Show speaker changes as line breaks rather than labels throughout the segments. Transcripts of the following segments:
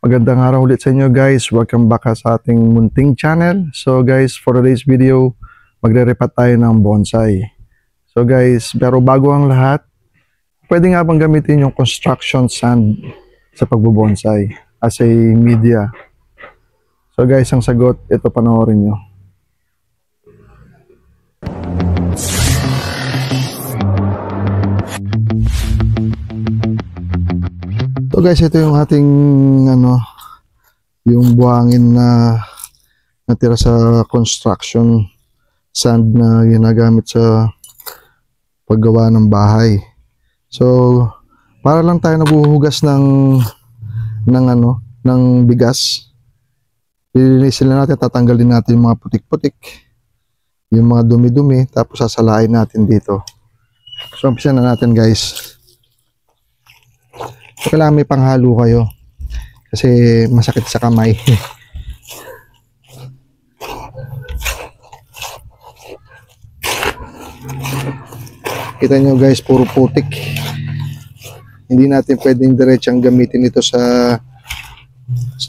Magandang araw ulit sa inyo guys. Welcome back sa ating munting channel. So guys, for today's video, magre-repat tayo ng bonsai. So guys, pero bago ang lahat, pwede nga bang gamitin yung construction sand sa pagbubonsai as a media? So guys, ang sagot, ito panoorin nyo. So guys, ito yung ating yung buhangin na natira sa construction sand na ginagamit sa paggawa ng bahay. So para lang tayo nabuhugas ng bigas. Lilinisin natin, tatanggalin natin yung mga putik-putik, yung mga dumi-dumi, tapos sasalain natin dito. So umpisa na natin guys. Kailangan may panghalo kayo kasi masakit sa kamay. Kita nyo guys, puro putik. Hindi natin pwedeng diretsang gamitin ito sa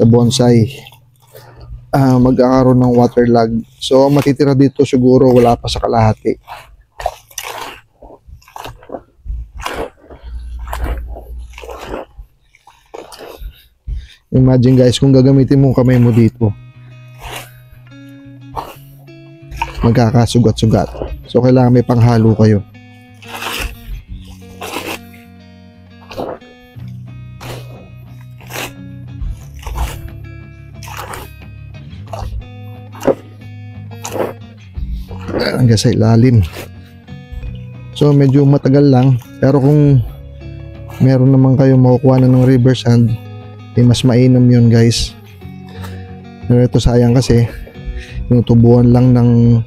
bonsai. Magkakaroon ng waterlog. So matitira dito siguro wala pa sa kalahati. Imagine guys, kung gagamitin mo kamay mo dito, magkakasugat-sugat. So kailangan may panghalo kayo. Hanggang sa ilalim. So medyo matagal lang, pero kung meron naman kayo makukuha na ng river sand, mas mainam yun guys. Pero ito sayang kasi tinutubuan lang ng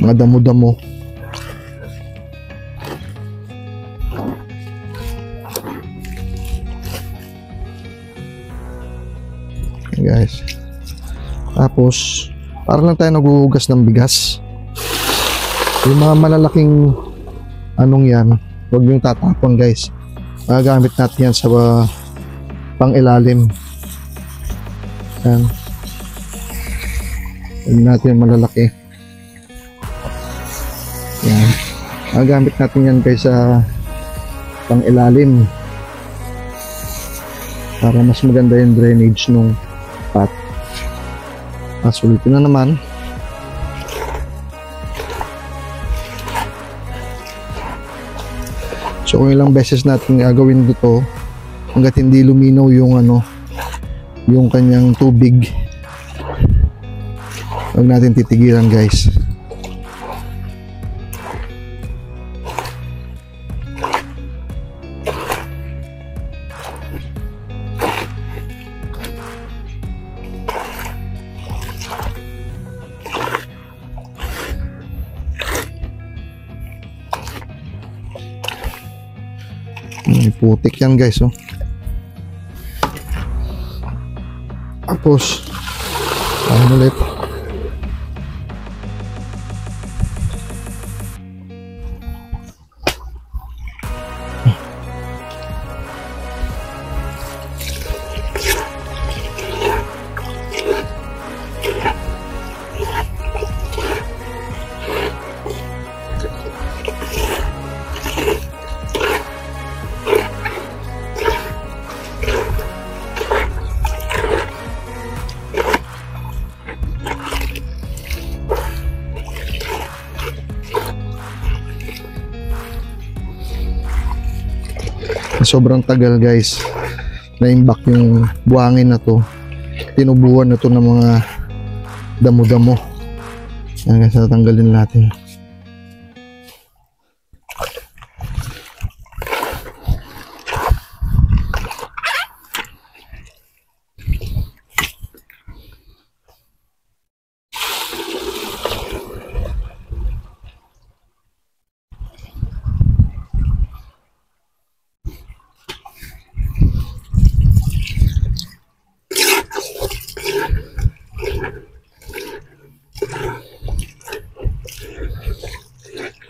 mga damo-damo. Okay guys, tapos para lang tayo naghuhugas ng bigas. Yung mga malalaking yan, huwag yung tatapon guys. Magagamit natin yan sa pang ilalim. Yan. Huwag natin malalaki. Yan. Magagamit natin yan guys sa pang ilalim para mas maganda yung drainage ng pot. Sulitin na naman. So kung ilang beses natin gagawin dito hanggat hindi luminaw yung kanyang tubig, huwag natin titigilan guys. May putik yan guys, oh. Tapos ulit. Sobrang tagal guys na-imbak yung buhangin na to, tinubuan na to ng mga damo-damo. Yan guys, natanggalin natin.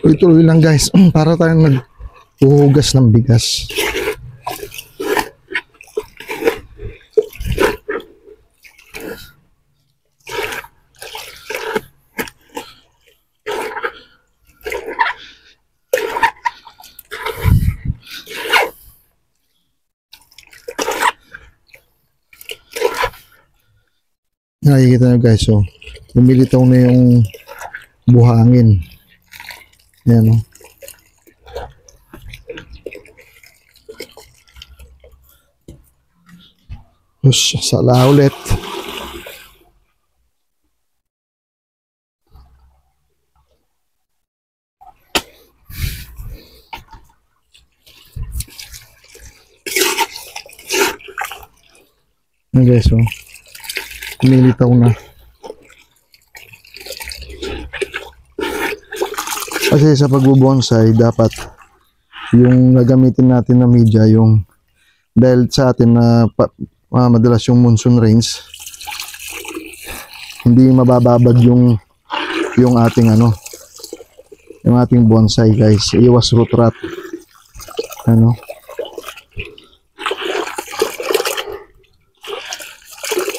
Tuloy-tuloy lang guys, para tayong naghuhugas ng bigas. Nakikita nyo guys, so lumilitaw na yung buhangin. Ayan, oh. Sala ulit. Ayan guys, so lumilitaw na. Kasi sa pagbubonsai, dapat yung gagamitin natin na media, yung dahil sa atin na madalas yung monsoon rains, hindi mabababad yung ating yung ating bonsai guys. Iwas root rot.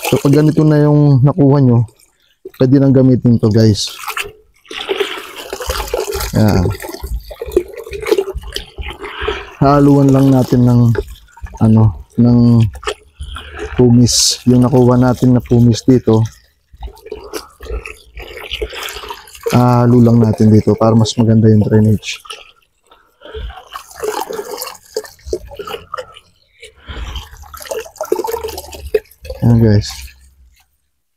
So pag ganito na yung nakuha nyo, pwede nang gamitin to guys. Yan. Haluan lang natin ng ng pumis. Yung nakuha natin na pumis dito, halo lang natin dito para mas maganda yung drainage. Yan guys.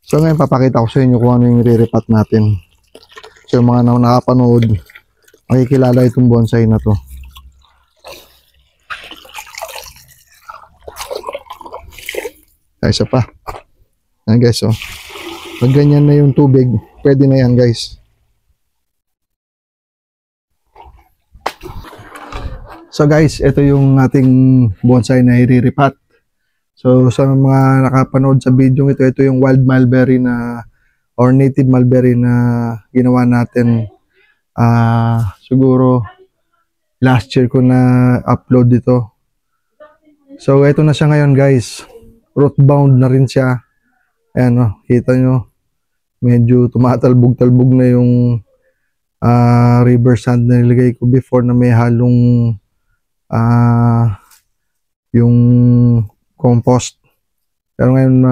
So ngayon papakita ko sa inyo kung ano yung re-repat natin. So yung mga nakapanood, makikilala itong bonsai na to. Ay, isa pa. Yan guys, oh. Pag ganyan na yung tubig, pwede na yan guys. So guys, ito yung ating bonsai na i-repat. So sa mga nakapanood sa video ito, ito yung wild mulberry na or native mulberry na ginawa natin siguro last year ko na upload dito. So ito na siya ngayon guys. Root bound na rin siya. Ayan, oh, kita nyo. Medyo tumatalbog-talbog na yung river sand na nilagay ko before na may halong yung compost. Pero ngayon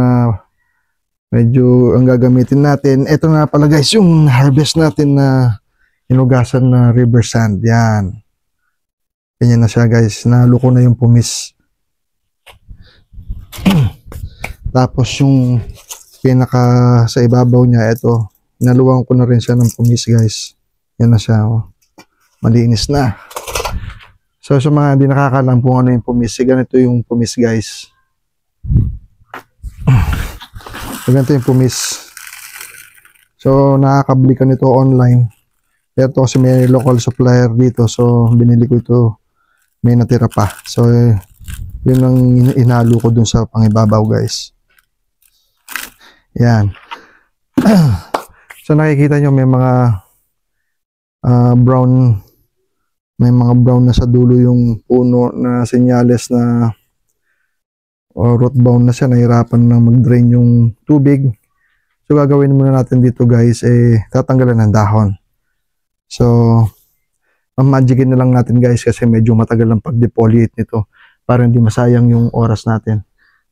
medyo ang gagamitin natin, ito na pala guys yung harvest natin na hinugasan na river sand. Yan. Ganyan na siya guys. Nahalo ko na yung pumis. Tapos yung pinaka sa ibabaw niya, ito. Naluwang ko na rin siya ng pumis guys. Yan na siya. Oh. Malinis na. So sa mga hindi nakakalam kung ano yung pumis, ganito yung pumis guys. So ganito yung pumis. So nakakabili ka nito online. Pero kasi may local supplier dito, so binili ko ito. May natira pa. So yun ang inalo ko dun sa pangibabaw guys. Yan. So nakikita nyo may mga brown, may mga brown na sa dulo yung puno na senyales na root bound na siya, nahirapan na mag-drain yung tubig. So gagawin muna natin dito guys, tatanggalan ng dahon. So magicin na lang natin guys kasi medyo matagal ang pag-defoliate nito para hindi masayang yung oras natin.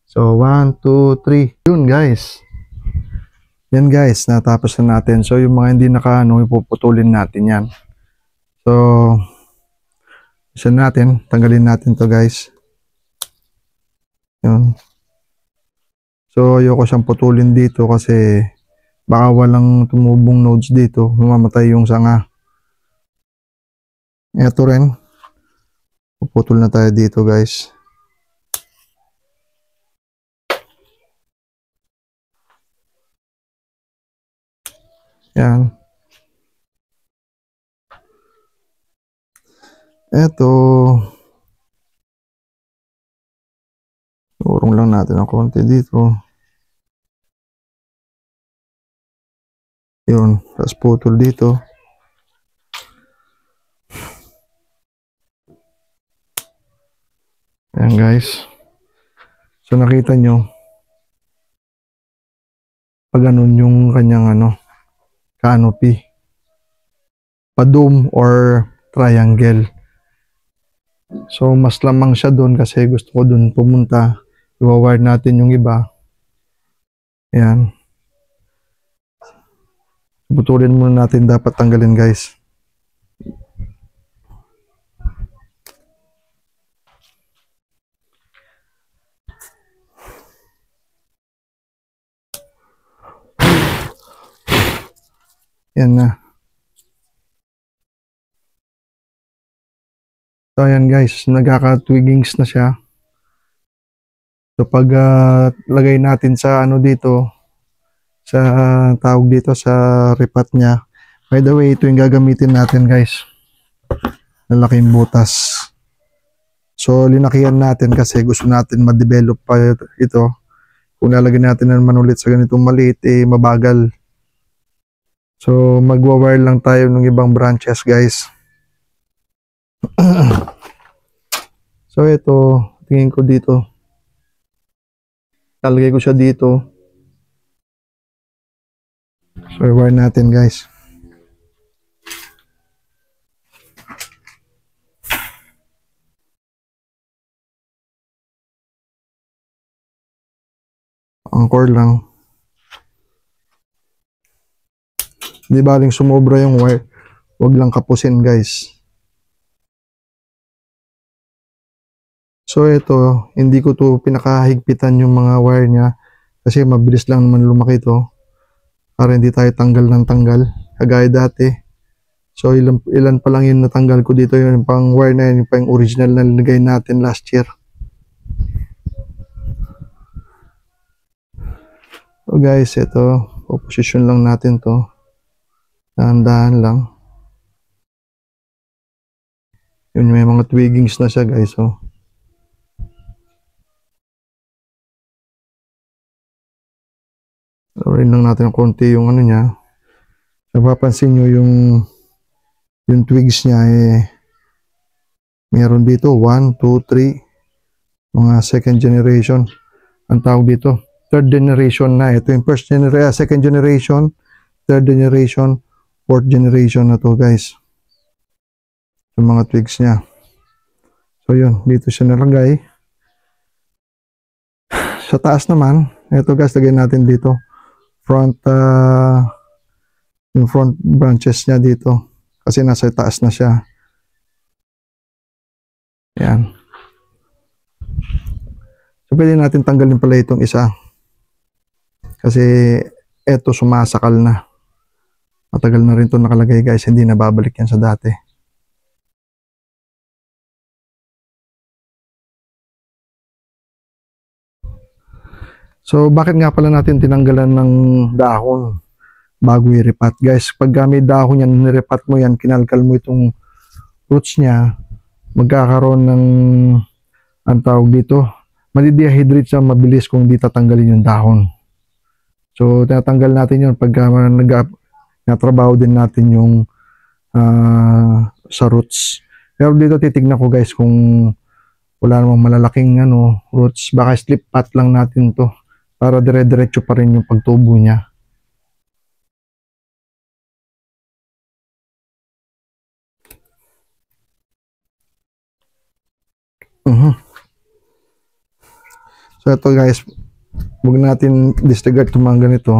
So 1, 2, 3. Yun guys. Yan guys, natapos na natin. So yung mga hindi ipuputulin natin yan. So isa natin, tanggalin natin to guys. Yun. So ayoko siyang putulin dito kasi baka walang tumubong nodes dito, mamamatay yung sanga. Ito rin, puputol na tayo dito guys. Yan. Ito, urong lang natin ang konti dito. Yun, tapos putol dito. Ayan guys. So nakita nyo, pag ganun yung kanyang canopy. Pa-dome or triangle. So mas lamang siya doon kasi gusto ko doon pumunta. I-wire natin yung iba. Ayan. Putulin muna natin, dapat tanggalin guys. Yan na. So ayan guys, nagkaka-twiggings na siya. So pag lagay natin sa ano dito, sa tawag dito sa repat niya. By the way, ito yung gagamitin natin guys. Lalaking butas. So linakihan natin kasi gusto natin ma-develop pa ito. Kung lalagyan natin naman ulit sa ganitong maliit, mabagal. So magwa-wire lang tayo ng ibang branches guys. So ito, tingin ko dito. Lalagay ko siya dito. So wire natin guys. Anchor lang. Di baling sumobra yung wire. Huwag lang kapusin guys. So ito, hindi ko to pinakahigpitan yung mga wire niya kasi mabilis lang naman lumaki ito para hindi tayo tanggal ng tanggal kagaya dati. So ilan pa lang yung natanggal ko dito, yung pang wire na yun, yung pang original na nilagay natin last year. So guys, ito, position lang natin to. Dahan-dahan lang. Yun, may mga twiggings na siya guys. So rin lang natin konti yung ano niya. Napapansin nyo yung twigs niya meron dito 1, 2, 3 mga second generation ang tawag dito, third generation na. Ito yung second generation, third generation, fourth generation na to guys, yung mga twigs niya. So yun, dito siya nalagay. Sa taas naman, ito guys, lagay natin dito yung front branches niya dito kasi nasa taas na siya. Yan. So pwede natin tanggalin pala itong isa kasi eto sumasakal na. Matagal na rin ito nakalagay guys, hindi na babalik yan sa dati. So bakit nga pala natin tinanggalan ng dahon bago i-repat guys? Pag may dahon yan, nirepat mo yan, kinalkal mo itong roots niya, magkakaroon ng ang tawag dito, madidehydrate siya mabilis kung di tatanggalin yung dahon. So tinatanggal natin yun pagka natrabaho din natin yung sa roots. Pero dito titignan ko guys kung wala namang malalaking roots, baka slip pat lang natin to para dire-diretso pa rin yung pagtubo niya. So ito guys, huwag natin disregard itong mga ganito,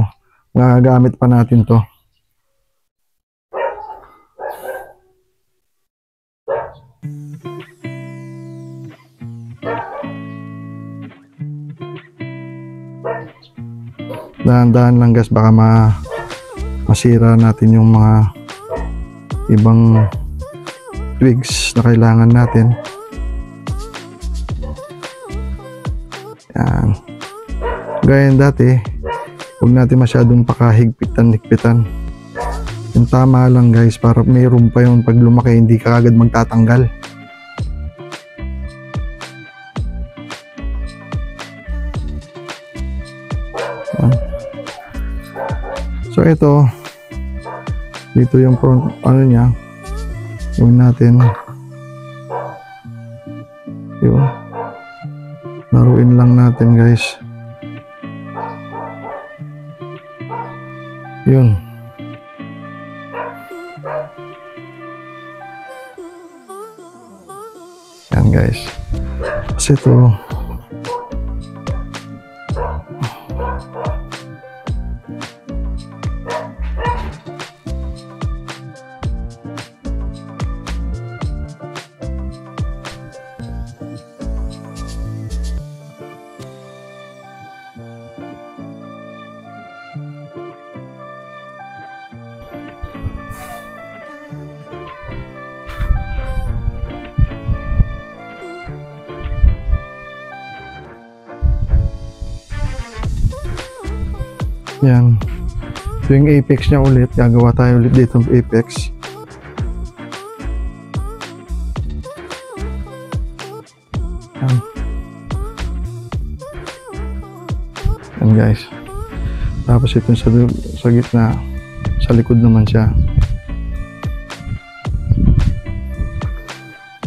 magagamit pa natin to. Dahan-dahan lang guys, baka masira natin yung mga ibang twigs na kailangan natin. Yan. Gaya dati, huwag natin masyadong pakahigpitan-higpitan. Yung tama lang guys, para may room pa yung pag lumaki, hindi ka agad magtatanggal. Yan. So ito, dito yung front, niya, huwag natin yun, laruin lang natin guys. Yun. Yan guys. Kasi ito Yan. Ito yung apex niya ulit. Gagawa tayo ulit dito ng apex. Yan. Yan guys. Tapos ito sa gitna. Sa likod naman siya.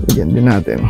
Lagyan din natin.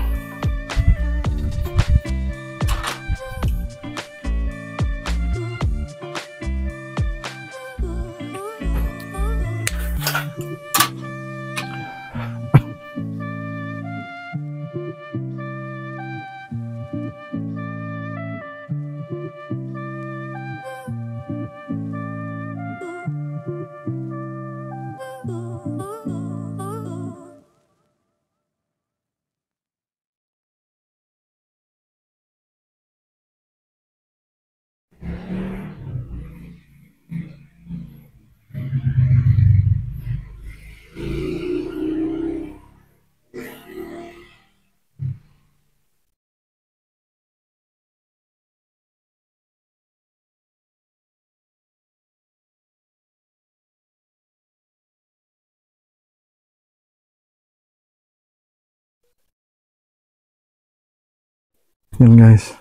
Yan guys.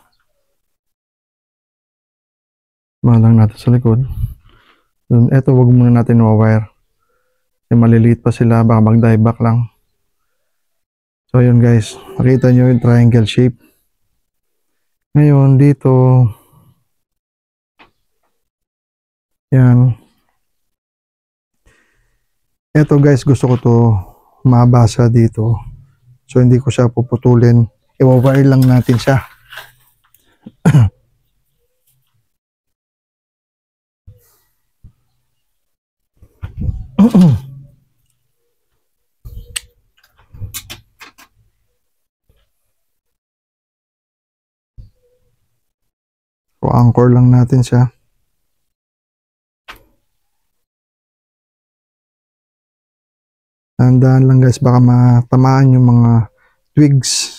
Malang natin sa likod. Ito wag muna natin wire. Kasi maliliit pa sila, baka mag-die back lang. So yun guys, nakita nyo yung triangle shape. Ngayon dito, yan. Ito guys, gusto ko to mabasa dito. So hindi ko siya puputulin. I-wire lang natin siya. So anchor lang natin siya. Tandaan lang guys, baka matamaan yung mga twigs.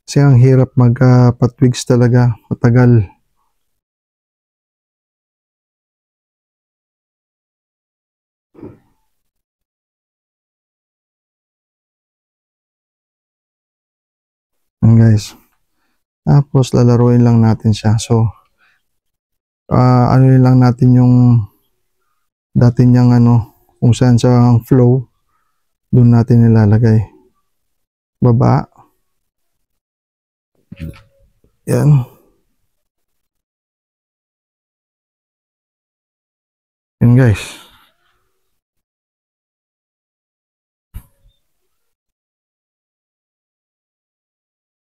Kasi ang hirap magpa-twigs talaga, matagal. Yan guys. Tapos lalaruin lang natin siya. So ano lang natin yung dati niyang kung saan siya ang flow, doon natin nilalagay. Baba. Yan. Yan guys.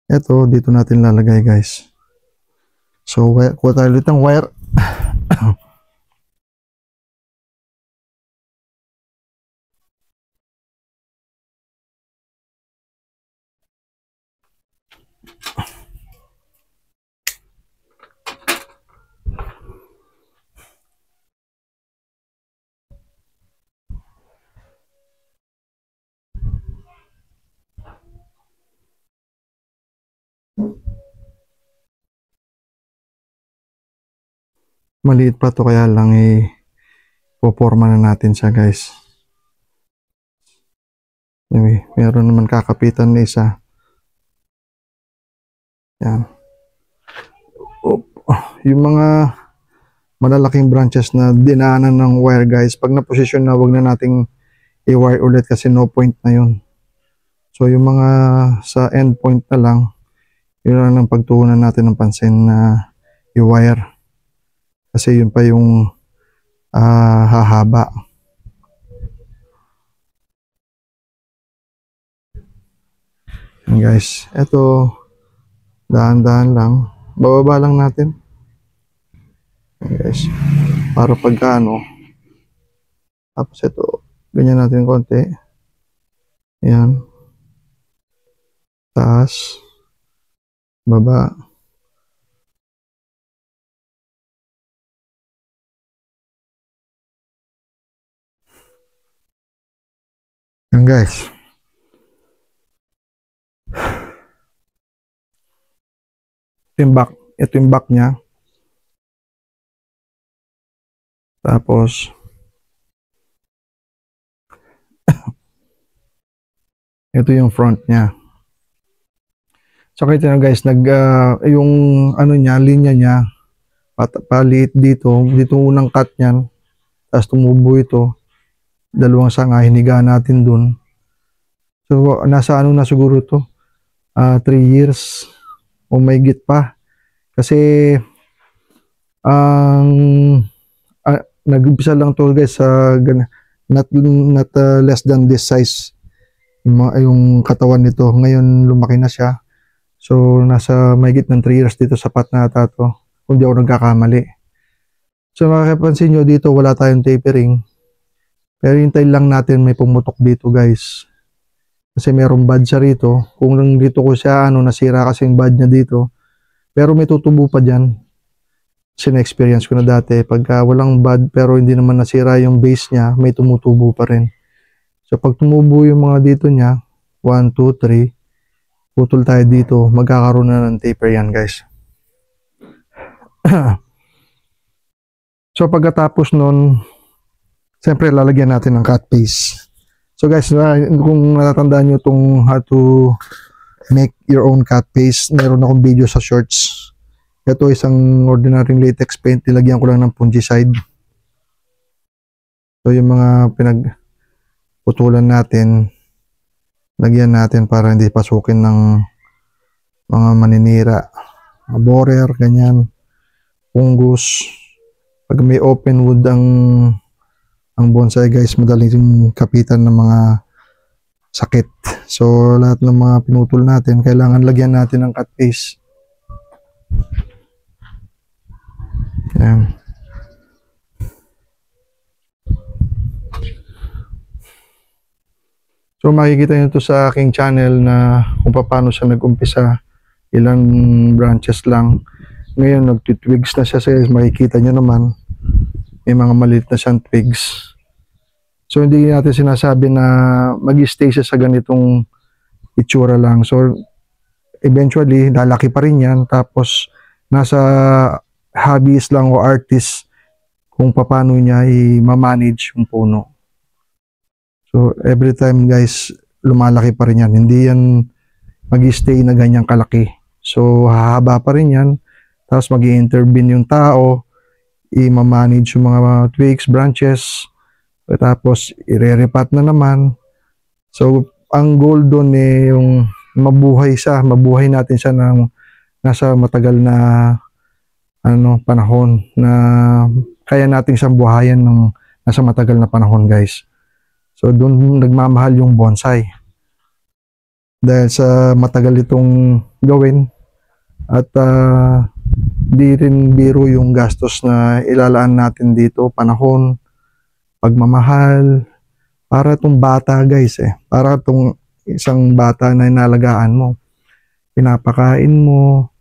Ito, dito natin lalagay guys. So, kuha tayo ulit ng wire. Maliit pa to, kaya lang poporma na natin siya guys. Anyway, meron naman kakapitan na isa. Yan. Yung mga malalaking branches na dinaanan ng wire guys, pag na-position na, wag na nating i-wire ulit kasi no point na yun. So yung mga sa end point na lang, yun lang ang pagtuunan natin ng pansin na i-wire. Kasi yun pa yung hahaba. And guys, eto dahan-dahan lang, bababa lang natin. And guys, para pagka tapos ito, ganyan natin konti. Ayan. Taas, baba. Yan guys. Ito yung back niya. Tapos, ito yung front niya. So, kita nyo guys, yung ano niya, linya niya, paliit dito unang cut niyan, tapos tumubo ito, dalawang sanga, hiniga natin dun. So, nasa ano na siguro to, 3 years, o may git pa. Kasi, ang nag-umpisa lang to guys sa not less than this size yung katawan nito. Ngayon lumaki na siya. So nasa mahigit ng 3 years dito, sapat na ata to kung di ako nagkakamali. So makapansin nyo dito wala tayong tapering, pero hintayin lang natin may pumutok dito guys, kasi merong bad siya rito. Kung dito ko siya nasira kasi yung bad niya dito, pero may tutubo pa dyan. Kasi na-experience ko na dati, pagka walang bad pero hindi naman nasira yung base niya, may tumutubo pa rin. So pag tumubo yung mga dito niya, 1, 2, 3, putol tayo dito, magkakaroon na ng taper yan guys. So pagkatapos nun, siyempre lalagyan natin ng cut paste. So guys, kung natatandaan nyo itong how to make your own cut paste, meron akong video sa shorts. Ito isang ordinary latex paint, nilagyan ko lang ng fungicide. So yung mga pinagputulan natin, lagyan natin para hindi pasukin ng mga maninira, borer, ganyan, fungus. Pag may open wood ang bonsai guys, madaling kapitan ng mga sakit. So lahat ng mga pinutol natin, kailangan lagyan natin ng cut paste. Ayan. So makikita nyo ito sa aking channel na kung paano siya nag-umpisa, ilang branches lang. Ngayon nagtitwigs na siya, makikita nyo naman may mga maliit na siyang twigs. So hindi natin sinasabi na mag-stay siya sa ganitong itsura lang. So eventually lalaki pa rin yan, tapos nasa hobbies lang o artist kung paano niya i-manage yung puno. So every time guys, lumalaki pa rin yan, hindi yan mag-stay na ganyang kalaki. So hahaba pa rin yan, tapos mag-i-intervene yung tao, i-manage yung mga twigs, branches, tapos i-repat na naman. So ang goal doon yung mabuhay natin siya ng nasa matagal na panahon, na kaya nating siyang buhayan ng nasa matagal na panahon guys. So doon nagmamahal yung bonsai, dahil sa matagal itong gawin, at di rin biro yung gastos na ilalaan natin dito, panahon, pagmamahal, para itong bata guys, para itong isang bata na inalagaan mo, pinapakain mo,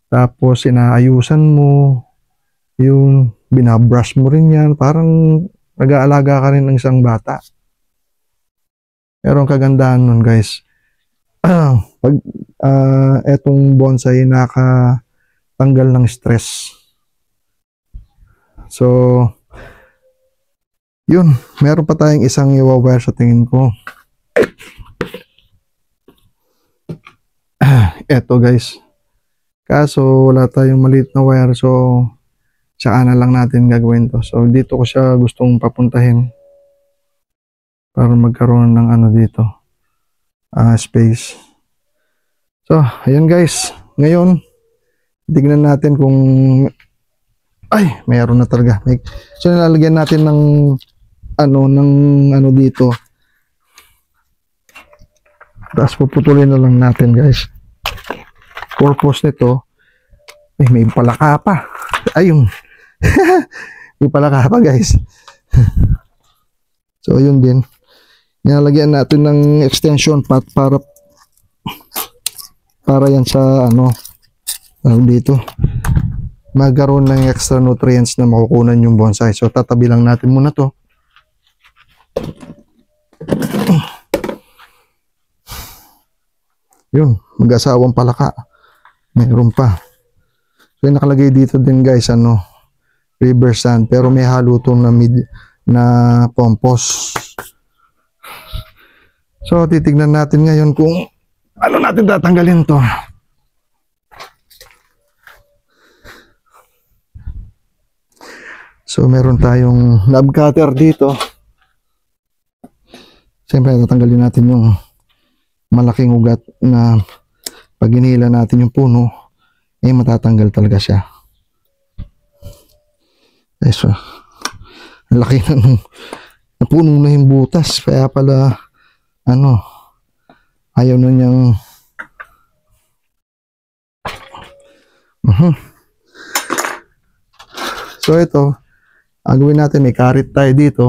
tapos inaayusan mo, yung binabrush mo rin yan, parang nag-aalaga ka rin ng isang bata. Pero ang kagandahan nun guys, pag etong bonsai nakatanggal ng stress. So yun, meron pa tayong isang i-wire sa tingin ko. Eto guys, kaso wala tayong maliit na wire, so saka na lang natin gagawin to. So dito ko siya gustong papuntahin para magkaroon ng dito, space. So ayan guys, ngayon tignan natin kung mayroon na talaga. So nilalagyan natin ng dito, tapos puputulin na lang natin guys. Purpose nito, may palaka pa. Ayun. May palaka pa guys. So yun din, nilalagyan natin ng extension pat para yan sa dito magkaroon ng extra nutrients na makukunan yung bonsai. So tatabi lang natin muna to. Yun, mag-asawang palaka, mayroon pa. So nakalagay dito din guys, river sand, pero may halo itong na compost. So, titignan natin ngayon kung ano natin tatanggalin to. So, meron tayong knob cutter dito. Siyempre, tatanggalin natin yung malaking ugat na pag hinila natin yung puno, eh matatanggal talaga siya. Eh, so, ang laki na napuno na yung butas. Kaya pala, ayaw na niyang So, ito, gawin natin, may karit tayo dito.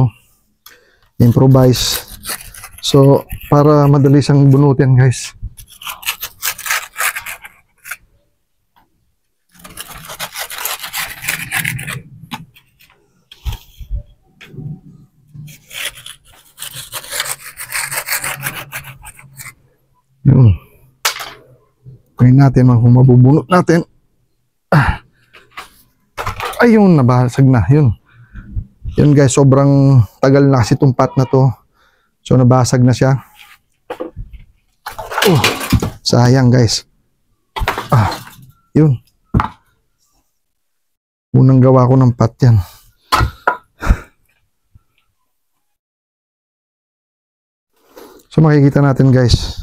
Improvise. So, para madali siyang bunutin, guys. Yun. Gawin natin, kung mabubunot natin. Ayun, nabasag na. Yun. Yun guys, sobrang tagal na kasi itong pot na to. So, nabasag na siya. Sayang guys. Yun. Unang gawa ko ng pot yan. So, makikita natin guys.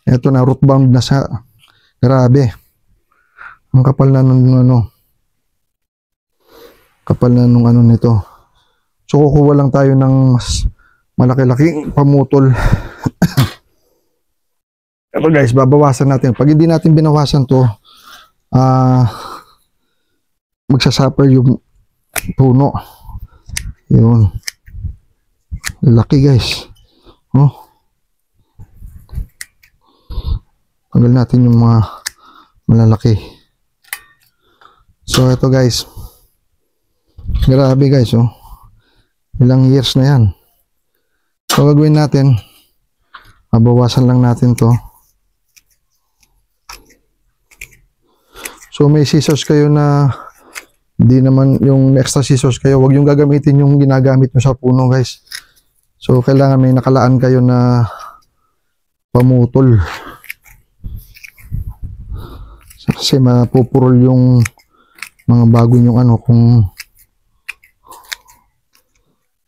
Ito na, root bound na siya. Grabe. Ang kapal na nung kapal na nung nito. So, kukuha lang tayo ng mas malaki-laking pamutol. Ito guys, babawasan natin. Pag hindi natin binawasan to, magsasuffer yung puno. Yun. Laki guys. Tanggal natin yung mga malalaki. So, ito guys. Grabe guys, ilang years na yan. So, gagawin natin, mabawasan lang natin to. So, may scissors kayo na di naman yung extra scissors kayo, wag yung gagamitin yung ginagamit nyo sa puno guys. So, kailangan may nakalaan kayo na pamutol. Kasi mapupurol yung mga bago yung kung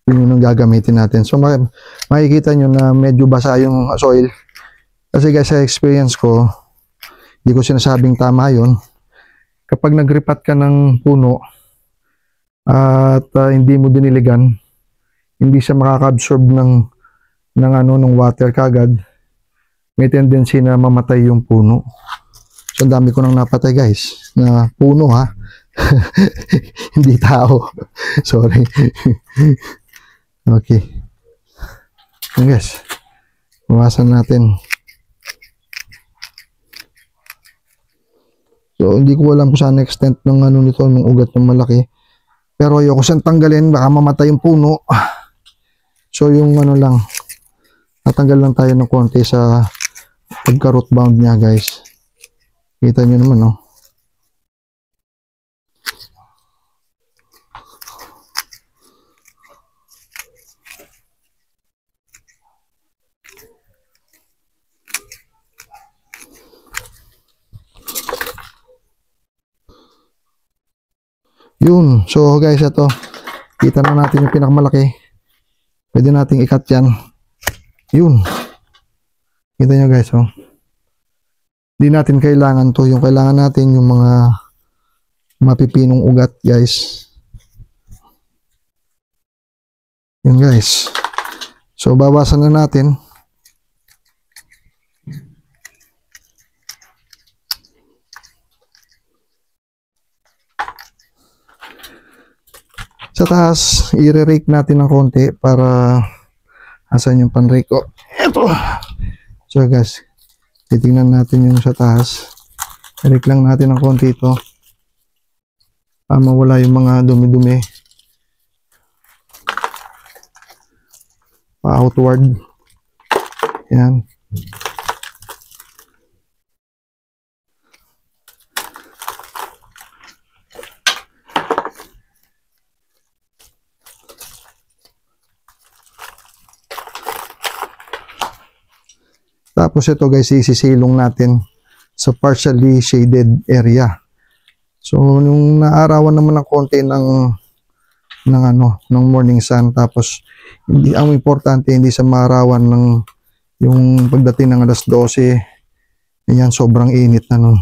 yun yung gagamitin natin. So, makikita nyo na medyo basa yung soil. Kasi guys, sa experience ko, hindi ko sinasabing tama yun. Kapag nagripat ka ng puno at hindi mo diniligan, hindi siya makaka-absorb ng water kagad. May tendency na mamatay yung puno. So, ang dami ko nang napatay guys, na puno ha. Hindi tao. Sorry. Okay. Yan guys. Bawasan natin. So, hindi ko alam kung saan extent ng nito, ng ugat ng malaki. Pero ayoko siyang tanggalin, baka mamatay yung puno. So, yung lang, natanggal lang tayo ng konti sa pagka-root bound niya guys. Kita nyo naman, Yun. So guys, ito. Kita na natin yung pinakamalaki. Pwede nating i-cut yan. Yun. Kita nyo guys, Hindi natin kailangan to. Yung kailangan natin yung mga mapipinong ugat guys. Yun guys. So bawasan na natin. Sa taas, i-rake natin ng konti para asan yung pan-rake ko. Ito. So guys, titingnan natin yung sa taas. I-rake lang natin ng konti ito. Para mawala yung mga dumi-dumi. Pa-outward. Yan. Tapos ito guys, isisilong natin sa partially shaded area. So nung naarawan naman ng konti ng morning sun, tapos hindi, ang importante hindi sa maarawan ng yung pagdating ng alas 12, ayan, sobrang init na no.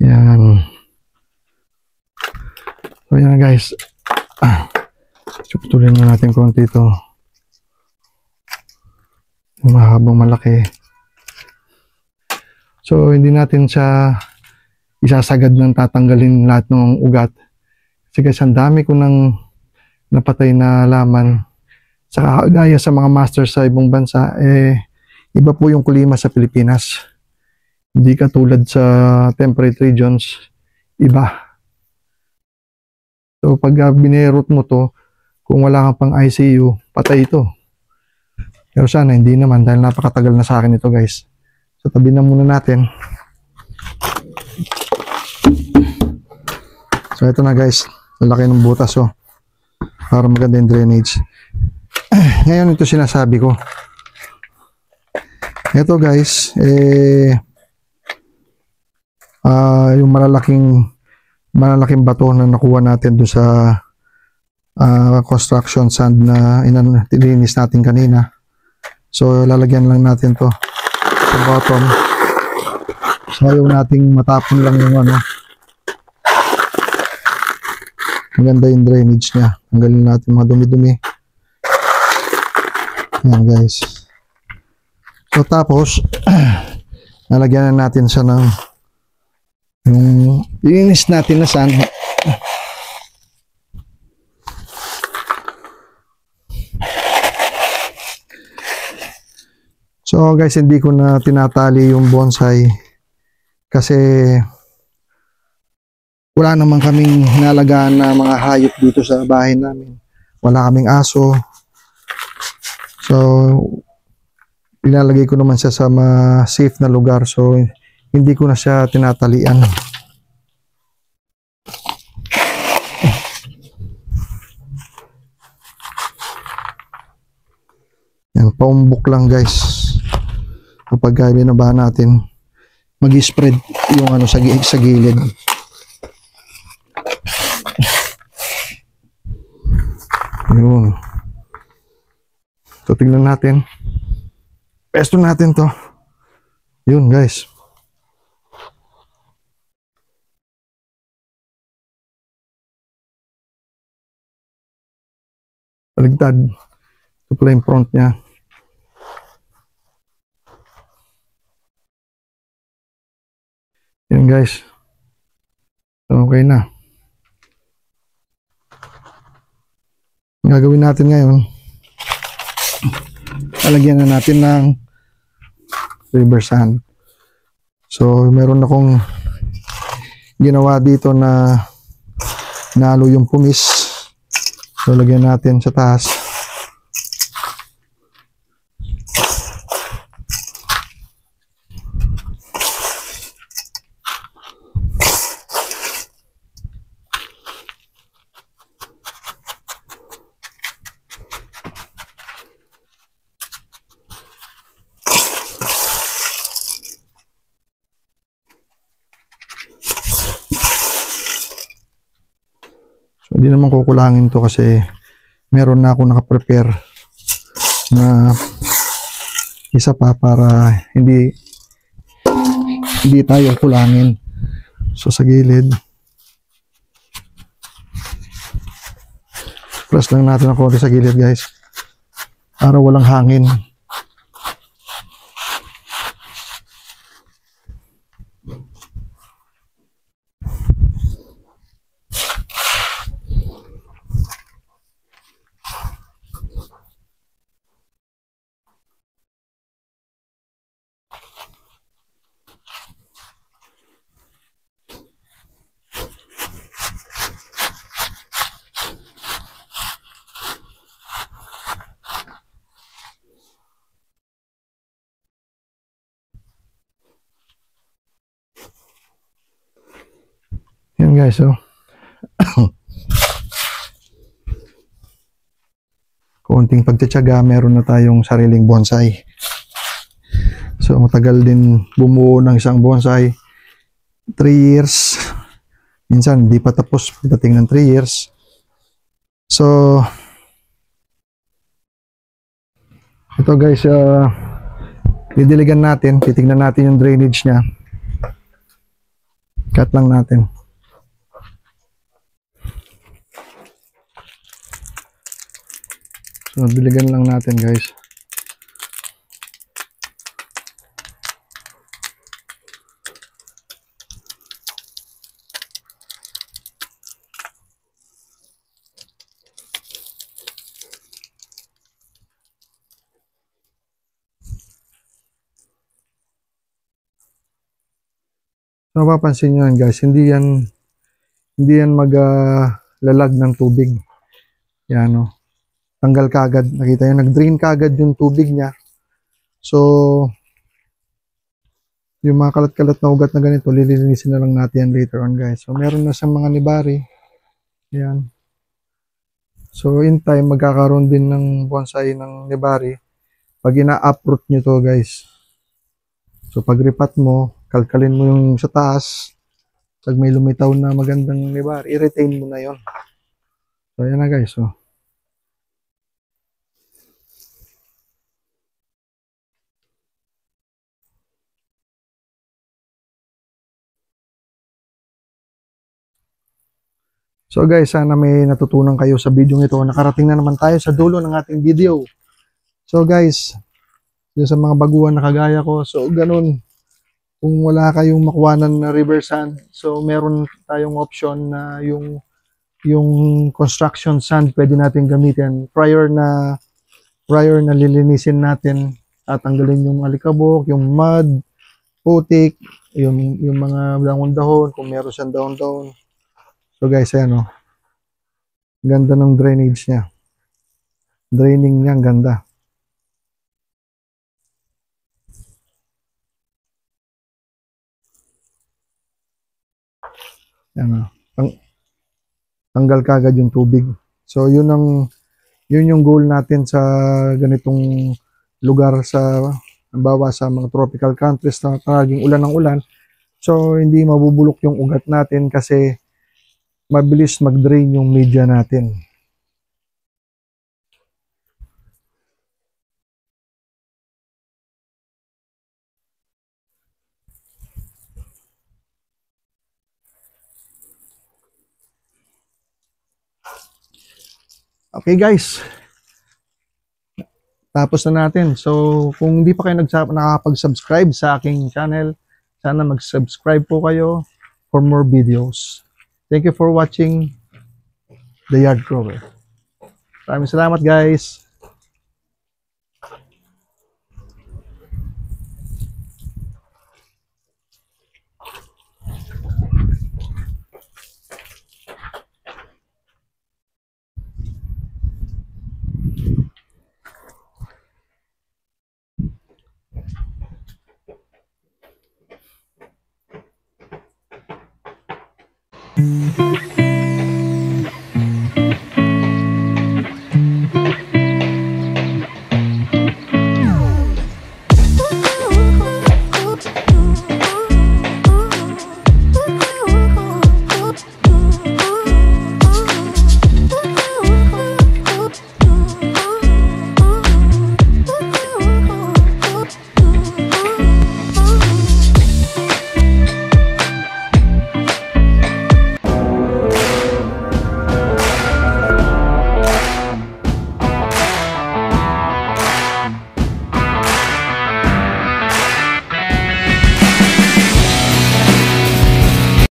Yan. So yan guys. Putulin na natin konti ito. Mahabang malaki. So hindi natin siya isasagad ng tatanggalin lahat ng ugat. Kasi guys, ang dami ko nang napatay na laman. Saka gaya sa mga master sa ibang bansa, iba po yung klima sa Pilipinas. Hindi katulad sa temperate regions, iba. So pag binerot mo to, kung wala kang pang ICU, patay ito. Pero sana hindi naman dahil napakatagal na sa akin ito guys. So tabi na muna natin. So ito na guys, lalaki ng butas oh. Para maganda yung drainage. Ngayon ito sinasabi ko. Ito guys, yung malalaking bato na nakuha natin doon sa construction sand na tilinis natin kanina. So lalagyan lang natin to sa bottom. So ayaw nating matapon lang yung maganda yung drainage niya. Tanggalin natin mga dumi-dumi. Yan guys. So tapos lalagyan na natin siya ng yung ilinis natin na sand. So guys, hindi ko na tinatali yung bonsai kasi wala naman kaming hinalagaan na mga hayop dito sa bahay namin. Wala kaming aso. So ilalagay ko naman siya sa safe na lugar. So hindi ko na siya tinatalian. Yan, paumbok lang guys. Kapag binabahan natin, mag-spread yung sa gilid. Yun. So tingnan natin. Pesto natin to. Yun guys. Baligtad. Ito pala yung front niya. Yan guys. Okay na. Ang gagawin natin ngayon, lalagyan na natin ng river sand. So meron akong ginawa dito na nalo yung pumis. So lagyan natin sa taas. Hindi naman kukulangin to kasi meron na ako nakaprepare na isa pa para hindi tayo kulangin. So sa gilid, press lang natin ang konti sa gilid guys para walang hangin. Yan guys, so konting pagtsatsaga, meron na tayong sariling bonsai. So matagal din bumuo ng isang bonsai, 3 years, minsan di pa tapos pagdating ng 3 years. So ito guys, didiligan natin, titignan natin yung drainage nya. Cut lang natin. So diligan lang natin guys. So mapapansin nyo yan guys, hindi yan maglalag ng tubig. Yan o. Tanggal kaagad. Nakita nyo, nag-drain kaagad yung tubig niya. So, yung mga kalat-kalat na ugat na ganito, lilinisin na lang natin yan later on guys. So, meron na siyang mga nibari. Yan. So, in time, magkakaroon din ng bonsai ng nibari pag ina-uproot nyo to guys. So, pag ripat mo, kalkalin mo yung sa taas. Pag may lumitaw na magandang nibari, i-retain mo na yon. So, yan na guys. So guys, sana may natutunan kayo sa video ito. Nakarating na naman tayo sa dulo ng ating video. So guys, yun sa mga baguhan na kagaya ko, so ganun. Kung wala kayong makuhanan na river sand, so meron tayong option na yung construction sand pwede natin gamitin prior na lilinisin natin at tanggalin yung alikabok, yung mud, putik, yung mga dahon-dahon kung meron siyang dahon-dahon. So guys, ayan o. Ganda ng drainage niya. Draining niya, ang ganda. Ayan o. Tanggal kagad yung tubig. So yun yung goal natin sa ganitong lugar sa halimbawa sa mga tropical countries na laging ulan ng ulan. So hindi mabubulok yung ugat natin kasi mabilis mag-drain yung media natin. Okay guys, tapos na natin. So kung hindi pa kayo nakakapag-subscribe sa aking channel, sana mag-subscribe po kayo for more videos. Thank you for watching The Yard Grower. Maraming salamat guys.